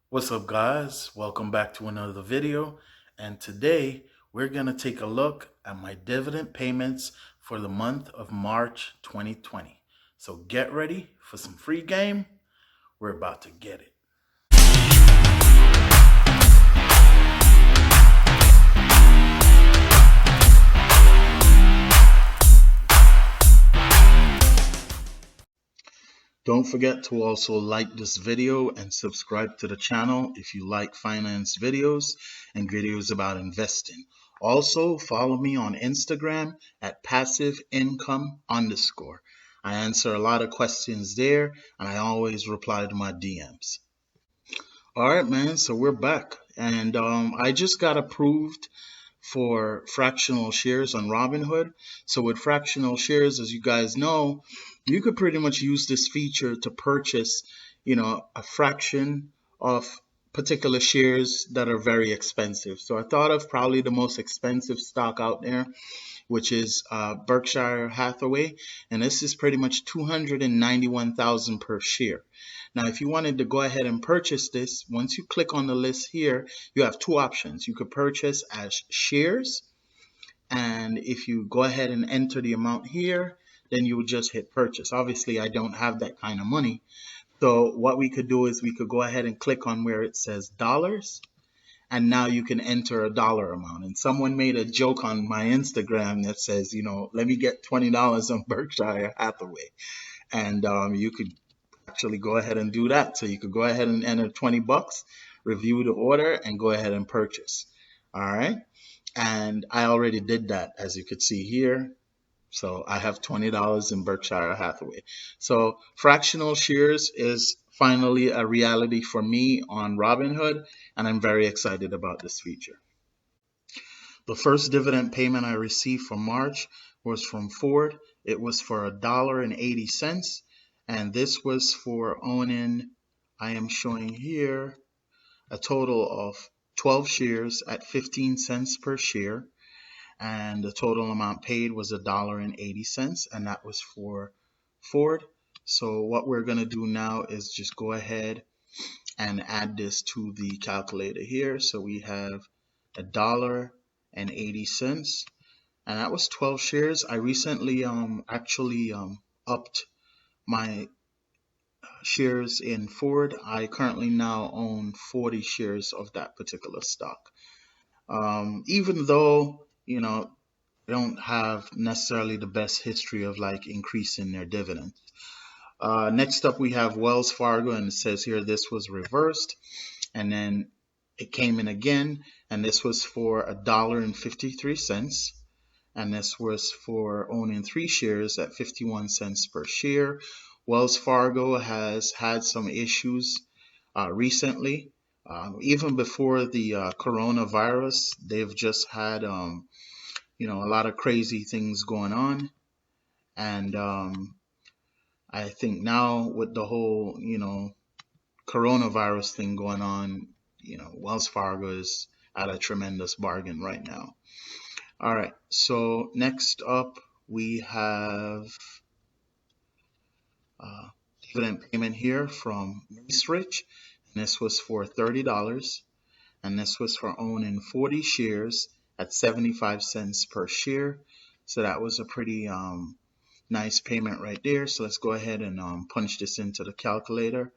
What's up, guys? Welcome back to another video. And today we're going to take a look at my dividend payments for the month of March 2020. So get ready for some free game. We're about to get it. Don't forget to also like this video and subscribe to the channel if you like finance videos and videos about investing. Also, follow me on Instagram at passiveincome_. I answer a lot of questions there and I always reply to my DMs. All right, man. So we're back. And I just got approved for fractional shares on Robinhood. So with fractional shares, as you guys know, you could pretty much use this feature to purchase, a fraction of particular shares that are very expensive. So I thought of probably the most expensive stock out there, which is Berkshire Hathaway, and this is pretty much 291,000 per share. Now, if you wanted to go ahead and purchase this, once you click on the list here, you have two options. You could purchase as shares, and if you go ahead and enter the amount here, then you would just hit purchase. Obviously, I don't have that kind of money. So what we could do is we could go ahead and click on where it says dollars, and now you can enter a dollar amount. And someone made a joke on my Instagram that says, let me get $20 on Berkshire Hathaway. And you could actually go ahead and do that. So you could go ahead and enter 20 bucks, review the order, and go ahead and purchase. All right. And I already did that, as you could see here. So I have $20 in Berkshire Hathaway. So fractional shares is finally a reality for me on Robinhood, and I'm very excited about this feature. The first dividend payment I received for March was from Ford. It was for $1.80, and this was for owning, I am showing here, a total of 12 shares at 15 cents per share. And the total amount paid was $1.80, and that was for Ford. So what we're going to do now is just go ahead and add this to the calculator here. So we have $1.80, and that was 12 shares. I recently actually upped my shares in Ford. I currently now own 40 shares of that particular stock. Even though, they don't have necessarily the best history of like increasing their dividends. Next up, we have Wells Fargo, and it says here this was reversed, and then it came in again, and this was for $1.53, and this was for owning 3 shares at 51 cents per share. Wells Fargo has had some issues recently. Even before the coronavirus, they've just had a lot of crazy things going on, and I think now with the whole coronavirus thing going on, Wells Fargo is at a tremendous bargain right now. All right, so next up we have dividend payment here from Macerich, and this was for $30, and this was for owning 40 shares at 75 cents per share. So that was a pretty nice payment right there. So let's go ahead and punch this into the calculator.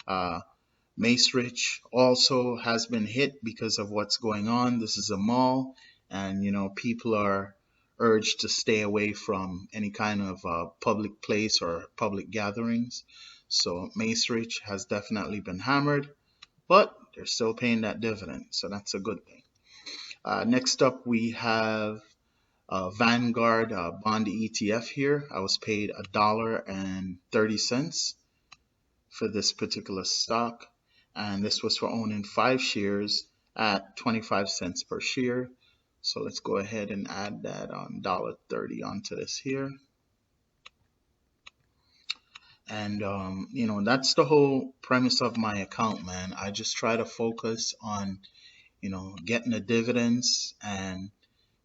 Macerich also has been hit because of what's going on. This is a mall, and people are urged to stay away from any kind of public place or public gatherings. So Macerich has definitely been hammered, but they're still paying that dividend, so that's a good thing. Next up, we have Vanguard bond ETF here. I was paid $1.30 for this particular stock, and this was for owning 5 shares at 25 cents per share. So let's go ahead and add that $1.30 onto this here. And that's the whole premise of my account, man. I just try to focus on getting the dividends and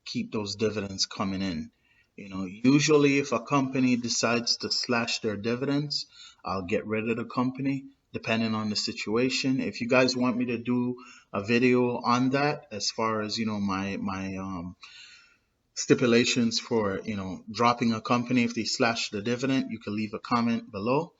keep those dividends coming in. Usually if a company decides to slash their dividends, I'll get rid of the company. depending on the situation. If you guys want me to do a video on that, as far as my stipulations for dropping a company if they slash the dividend, you can leave a comment below.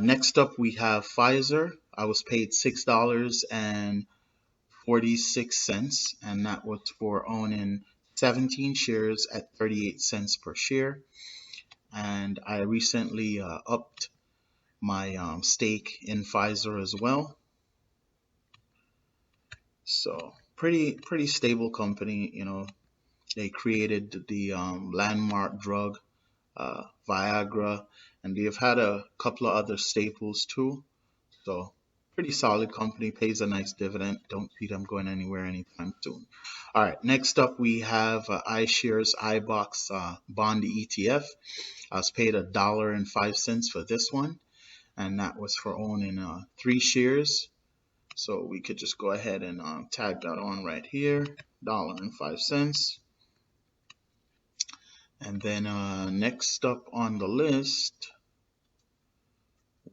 Next up, we have Pfizer. I was paid $6.46, and that was for owning 17 shares at 38 cents per share. And I recently upped my stake in Pfizer as well. So pretty stable company. They created the landmark drug Viagra, and they've had a couple of other staples too. So pretty solid company, pays a nice dividend. Don't see them going anywhere anytime soon. All right, next up we have iShares iBox Bond ETF. I was paid $1.05 for this one, and that was for owning 3 shares. So we could just go ahead and tag that on right here, $1.05. And then next up on the list,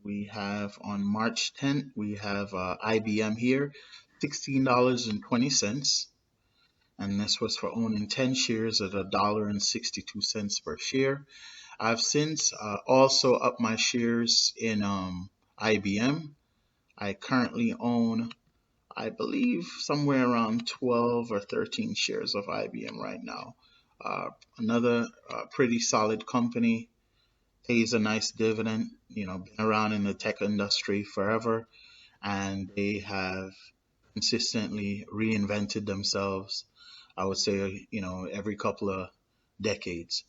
we have on March 10th, we have IBM here, $16.20. And this was for owning 10 shares at $1.62 per share. I've since also upped my shares in IBM. I currently own, I believe, somewhere around 12 or 13 shares of IBM right now. Another pretty solid company, pays a nice dividend, been around in the tech industry forever, and they have consistently reinvented themselves, I would say, every couple of decades.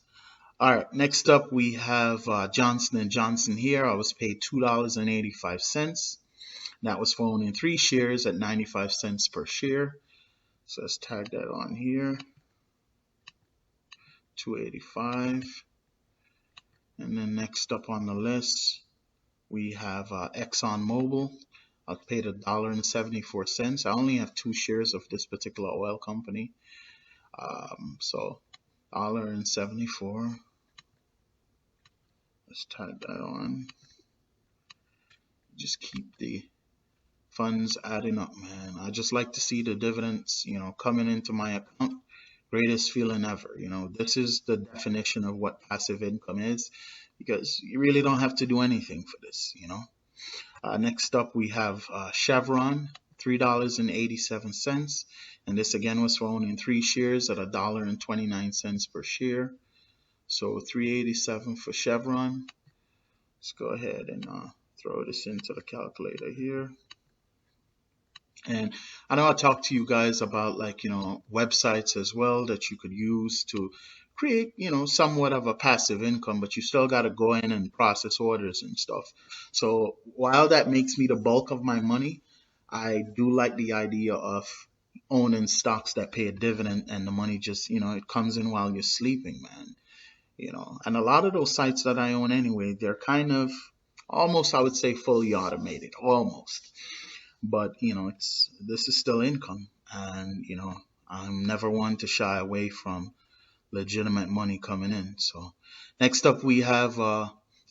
All right, next up we have Johnson & Johnson here. I was paid $2.85. That was for owning 3 shares at 95 cents per share. So let's tag that on here, 285. And then next up on the list, we have ExxonMobil. I was paid $1.74. I only have 2 shares of this particular oil company. So $1.74. Let's tag that on. Just keep the funds adding up, man. I just like to see the dividends, coming into my account. Greatest feeling ever. This is the definition of what passive income is, because you really don't have to do anything for this. Next up we have Chevron, $3.87, and this again was for owning 3 shares at $1.29 per share. So $3.87 for Chevron. Let's go ahead and throw this into the calculator here. And I know I talked to you guys about websites as well that you could use to create somewhat of a passive income, but you still got to go in and process orders and stuff. So while that makes me the bulk of my money, I do like the idea of owning stocks that pay a dividend, and the money just it comes in while you're sleeping, man. And a lot of those sites that I own anyway, they're kind of almost, I would say, fully automated, almost. But this is still income, and I'm never one to shy away from legitimate money coming in. So next up we have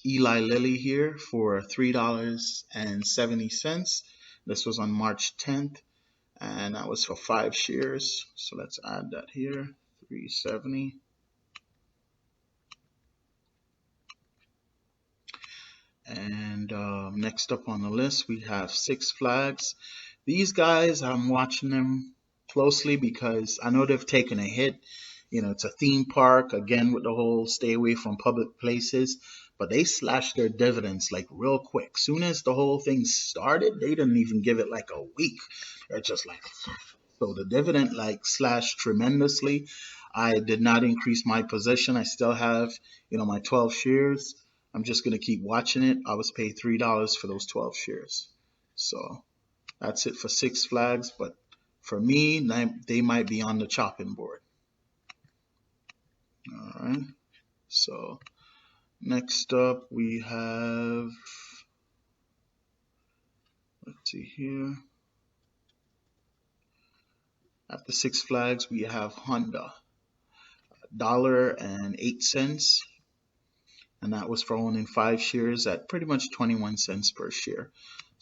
Eli Lilly here for $3.70. This was on March 10th, and that was for 5 shares. So let's add that here, 370. And next up on the list, we have Six Flags. These guys, I'm watching them closely because I know they've taken a hit. It's a theme park, again, with the whole stay away from public places. But they slashed their dividends like real quick. Soon as the whole thing started, they didn't even give it like a week. They're just like, so the dividend slashed tremendously. I did not increase my position. I still have, my 12 shares. I'm just going to keep watching it. I was paid $3 for those 12 shares. So that's it for Six Flags. But for me, they might be on the chopping board. All right. So next up we have, let's see here. After Six Flags, we have Honda, $1.08. And that was for owning 5 shares at pretty much 21 cents per share.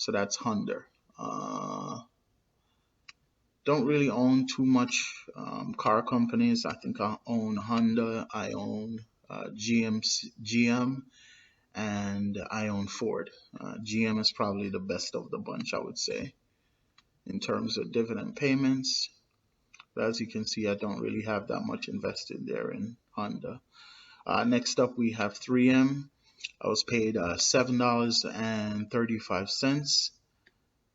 So that's Honda. Don't really own too much car companies. I think I own Honda, I own GM, and I own Ford. GM is probably the best of the bunch, I would say, in terms of dividend payments. But as you can see, I don't really have that much invested there in Honda. Next up, we have 3M. I was paid $7.35,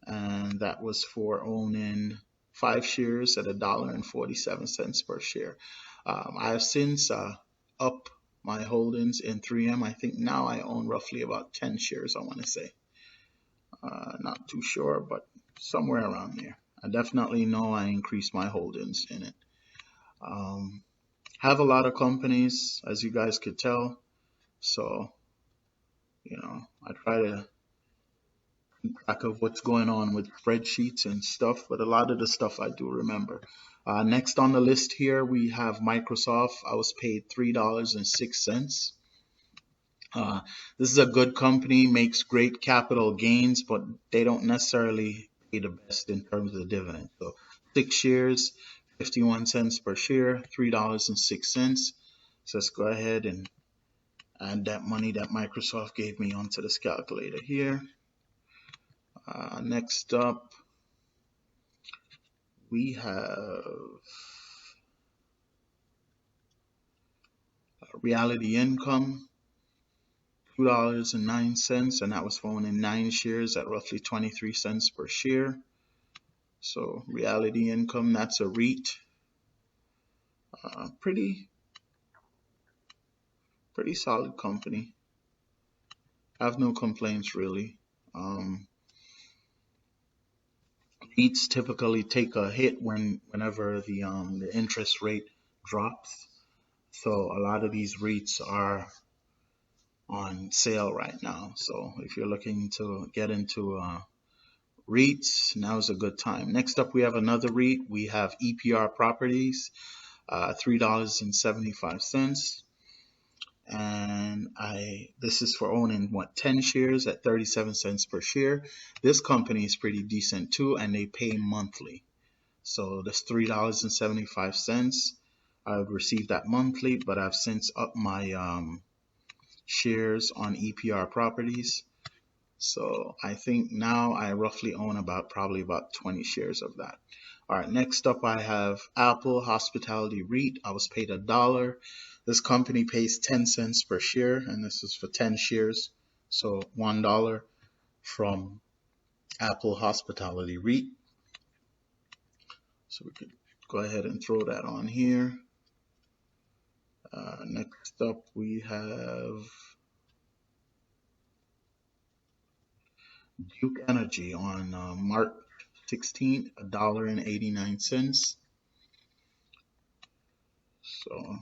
and that was for owning 5 shares at $1.47 per share. I have since up my holdings in 3M. I think now I own roughly about 10 shares, I want to say. Not too sure, but somewhere around there. I definitely know I increased my holdings in it. Have a lot of companies, as you guys could tell. So, I try to keep track of what's going on with spreadsheets and stuff, but a lot of the stuff I do remember. Next on the list here, we have Microsoft. I was paid $3.06. This is a good company, makes great capital gains, but they don't necessarily pay the best in terms of the dividend. So 6 shares, 51 cents per share, $3.06. So let's go ahead and add that money that Microsoft gave me onto this calculator here. Next up, we have Reality Income, $2.09, and that was for owning 9 shares at roughly 23 cents per share. So Reality Income, that's a REIT. Pretty solid company. Have no complaints really. REITs typically take a hit whenever the interest rate drops. So a lot of these REITs are on sale right now. So if you're looking to get into REITs, now's a good time. Next up, we have another REIT. We have EPR Properties, $3.75. And this is for owning 10 shares at 37 cents per share. This company is pretty decent too, and they pay monthly. So that's $3.75. I would receive that monthly, but I've since upped my shares on EPR Properties. So I think now I roughly own probably about 20 shares of that. All right, next up I have Apple Hospitality REIT. I was paid $1. This company pays 10 cents per share, and this is for 10 shares. So $1 from Apple Hospitality REIT. So we could go ahead and throw that on here. Next up we have Duke Energy on March 16th, $1.89. So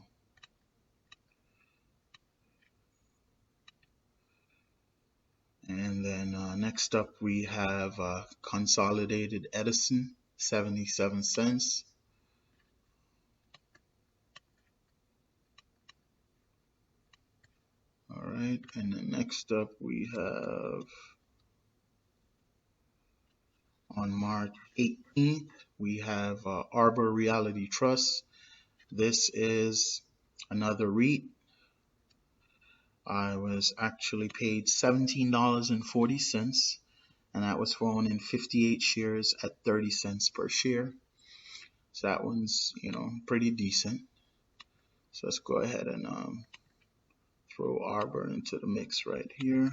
and then next up we have Consolidated Edison, 77 cents. All right, and then next up we have on March 18th we have Arbor Reality Trust. This is another REIT. I was actually paid $17.40, and that was for owning 58 shares at 30 cents per share. So that one's, pretty decent. So let's go ahead and throw Arbor into the mix right here.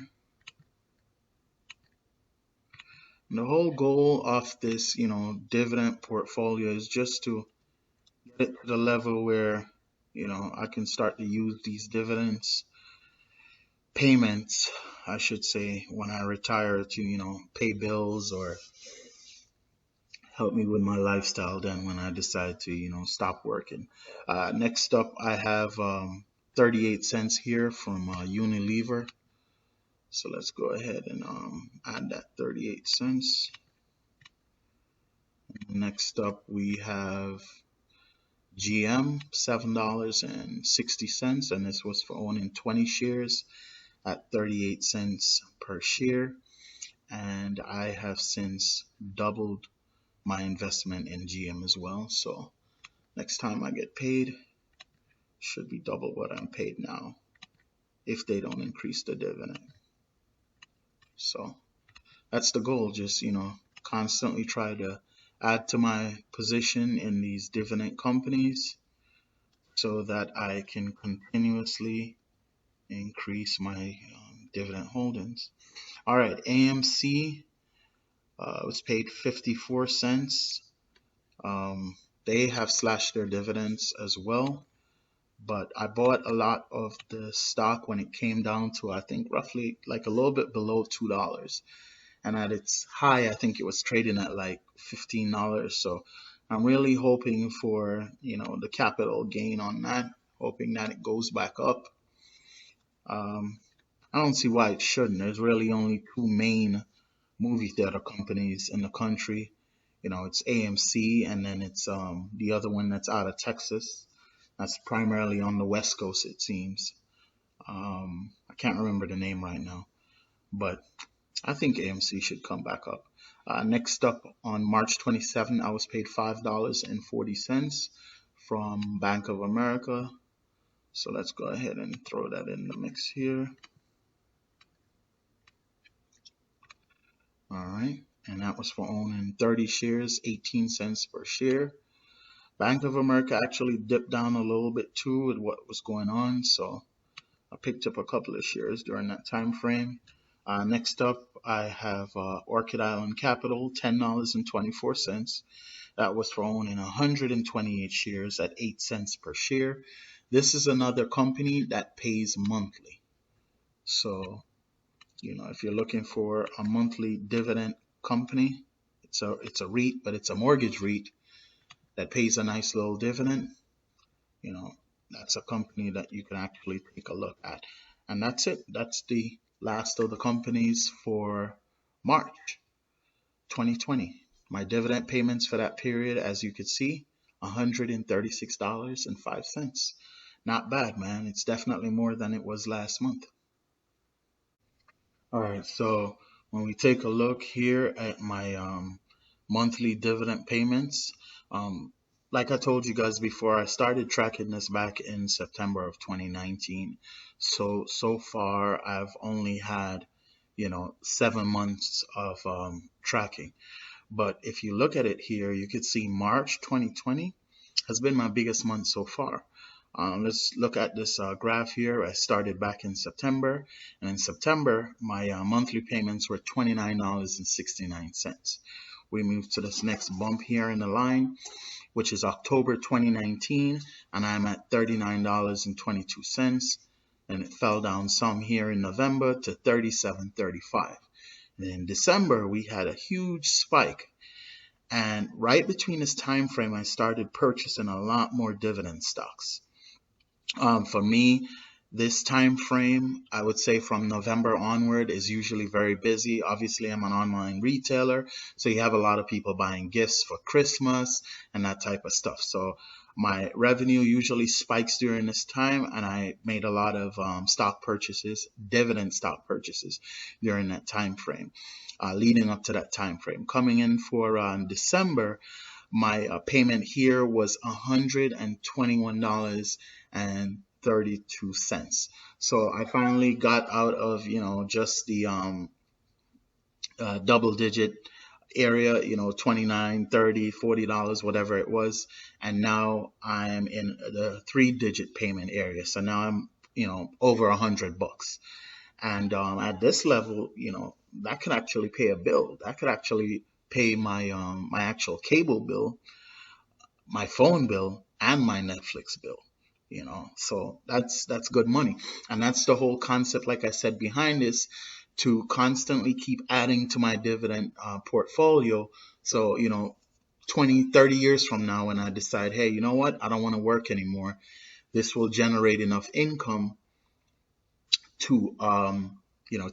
And the whole goal of this, dividend portfolio is just to get it to the level where, I can start to use these dividends payments, I should say, when I retire to, pay bills or help me with my lifestyle then when I decide to, stop working. Next up, I have 38 cents here from Unilever. So let's go ahead and add that 38 cents. Next up, we have GM, $7.60, and this was for owning 20 shares at 38 cents per share. and I have since doubled my investment in GM as well. So next time I get paid, should be double what I'm paid now if they don't increase the dividend. So that's the goal, just, constantly try to add to my position in these dividend companies so that I can continuously increase my dividend holdings. All right, AMC was paid 54 cents. They have slashed their dividends as well, but I bought a lot of the stock when it came down to, I think, roughly like a little bit below $2. And at its high, I think it was trading at like $15. So I'm really hoping for, the capital gain on that, hoping that it goes back up. I don't see why it shouldn't. There's really only two main movie theater companies in the country. It's AMC, and then it's the other one that's out of Texas. That's primarily on the West Coast, it seems. I can't remember the name right now, but I think AMC should come back up. Next up, on March 27, I was paid $5.40 from Bank of America. So let's go ahead and throw that in the mix here. All right, and that was for owning 30 shares, 18 cents per share. Bank of America actually dipped down a little bit too with what was going on, so I picked up a couple of shares during that time frame. Next up, I have Orchid Island Capital, $10.24. That was for owning 128 shares at 8 cents per share. This is another company that pays monthly. So, if you're looking for a monthly dividend company, it's a REIT, but it's a mortgage REIT that pays a nice little dividend. That's a company that you can actually take a look at. And that's it. That's the last of the companies for March 2020. My dividend payments for that period, as you can see, $136.05. Not bad, man. It's definitely more than it was last month. All right, so when we take a look here at my monthly dividend payments, like I told you guys before, I started tracking this back in September of 2019. So far, I've only had, 7 months of tracking. But if you look at it here, you could see March 2020 has been my biggest month so far. Let's look at this graph here. I started back in September, and in September, my monthly payments were $29.69. We move to this next bump here in the line, which is October 2019, and I'm at $39.22. And it fell down some here in November to $37.35. And in December, we had a huge spike. And right between this time frame, I started purchasing a lot more dividend stocks. For me, this time frame, I would say from November onward, is usually very busy. Obviously, I'm an online retailer, so you have a lot of people buying gifts for Christmas and that type of stuff. So my revenue usually spikes during this time, and I made a lot of stock purchases, dividend stock purchases during that time frame, leading up to that time frame. Coming in for December, my payment here was $121.32. So I finally got out of, just the double digit area, $29, $30, $40, whatever it was. And now I'm in the 3-digit payment area. So now I'm, over $100. And at this level, that could actually pay a bill. That could actually pay my my actual cable bill, my phone bill, and my Netflix bill. So that's good money. And that's the whole concept, like I said, behind this, to constantly keep adding to my dividend portfolio. So 20, 30 years from now, when I decide, hey, you know what, I don't want to work anymore, this will generate enough income to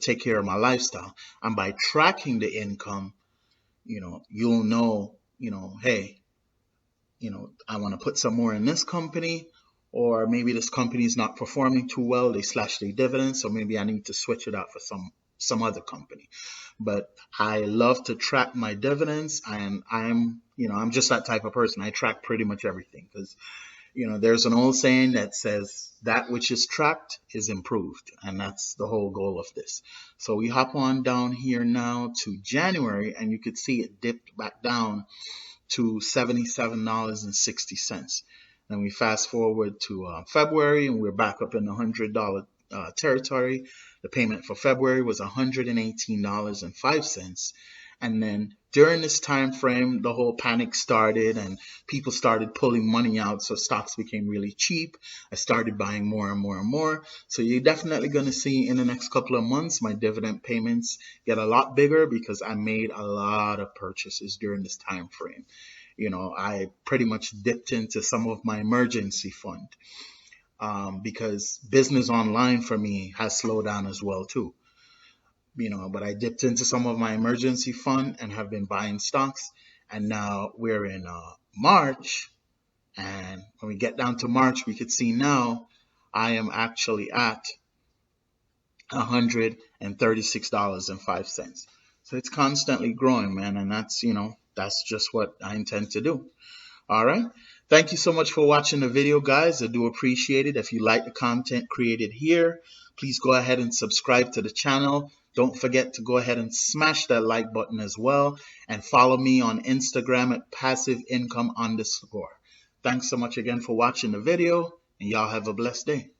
take care of my lifestyle. And by tracking the income, you'll know, hey, I want to put some more in this company, or maybe this company is not performing too well. They slash their dividends, so maybe I need to switch it out for some other company. But I love to track my dividends, and I'm just that type of person. I track pretty much everything because there's an old saying that says that which is tracked is improved, and that's the whole goal of this. So we hop on down here now to January, and you could see it dipped back down to $77.60. Then we fast forward to February, and we're back up in the $100 territory. The payment for February was $118.05. And then during this time frame, the whole panic started and people started pulling money out. So stocks became really cheap. I started buying more and more and more. So you're definitely going to see in the next couple of months, my dividend payments get a lot bigger because I made a lot of purchases during this time frame. I pretty much dipped into some of my emergency fund because business online for me has slowed down as well too. But I dipped into some of my emergency fund and have been buying stocks. And now we're in March. And when we get down to March, we could see now I am actually at $136.05. So it's constantly growing, man. And that's just what I intend to do. All right. Thank you so much for watching the video, guys. I do appreciate it. If you like the content created here, please go ahead and subscribe to the channel. Don't forget to go ahead and smash that like button as well. And follow me on Instagram at passiveincome_. Thanks so much again for watching the video, and y'all have a blessed day.